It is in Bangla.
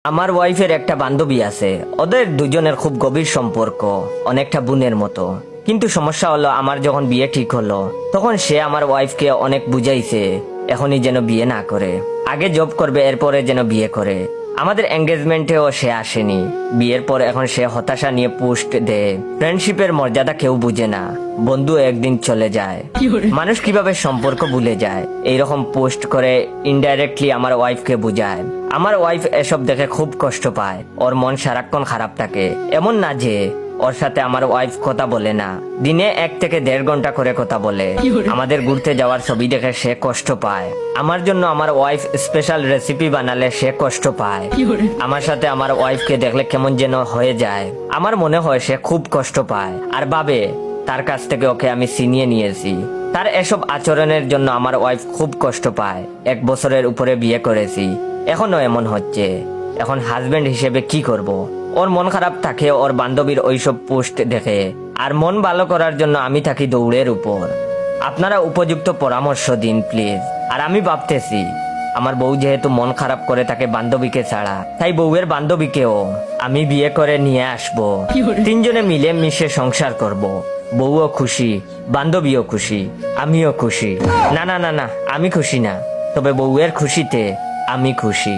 আমার ওয়াইফের একটা বান্ধবী আছে, ওদের দুজনের খুব গভীর সম্পর্ক, অনেকটা বোনের মতো। কিন্তু সমস্যা হলো, আমার যখন বিয়ে ঠিক হলো তখন সে আমার ওয়াইফকে অনেক বুঝাইছে এখনই যেন বিয়ে না করে, আগে জব করবে এরপরে যেন বিয়ে করে। আমাদের এঙ্গেজমেন্টেও সে আসেনি। বিয়ের পর এখন সে হতাশা নিয়ে পোস্ট দেয়। ফ্রেন্ডশিপের মর্যাদা কেউ বুঝে না, বন্ধু একদিন চলে যায়, মানুষ কিভাবে সম্পর্ক ভুলে যায়, এইরকম পোস্ট করে ইনডাইরেক্টলি আমার ওয়াইফকে বুঝায়। আমার ওয়াইফ এসব দেখে খুব কষ্ট পায়, ওর মন সারাক্ষণ খারাপ থাকে। এমন না যে ওর সাথে আমার ওয়াইফ কথা বলে না, দিনে 1 থেকে 1.5 ঘন্টা করে কথা বলে। আমাদের ঘুরতে যাওয়ার ছবি দেখে সে কষ্ট পায়। আমার জন্য আমার ওয়াইফ স্পেশাল রেসিপি বানালে সে কষ্ট পায়। আমার সাথে আমার ওয়াইফকে দেখলে কেমন যেন হয়ে যায়। আমার মনে হয় সে খুব কষ্ট পায় আর ভাবে তার কাছ থেকে ওকে আমি ছিনিয়ে নিয়েছি। তার এসব আচরণের জন্য আমার ওয়াইফ খুব কষ্ট পায়। 1 বছরের উপরে বিয়ে করেছি, এখনো এমন হচ্ছে। এখন হাজবেন্ড হিসেবে কি করব? ওর মন খারাপ থাকে ওর বান্ধবীর ওইসব পোস্ট দেখে, আর মন ভালো করার জন্য আমি থাকি দৌড়ের উপর। আপনারা উপযুক্ত পরামর্শ দিন প্লিজ। আর আমি ভাবতেছি, আমার বউ যেহেতু মন খারাপ করে থাকে বান্ধবীকে ছাড়া, তাই বউয়ের বান্ধবীকেও আমি বিয়ে করে নিয়ে আসবো। 3 জনে মিলে মিশে সংসার করব। বউও খুশি, বান্ধবীও খুশি, আমিও খুশি। না না না না, আমি খুশি না, তবে বউয়ের খুশিতে আমি খুশি।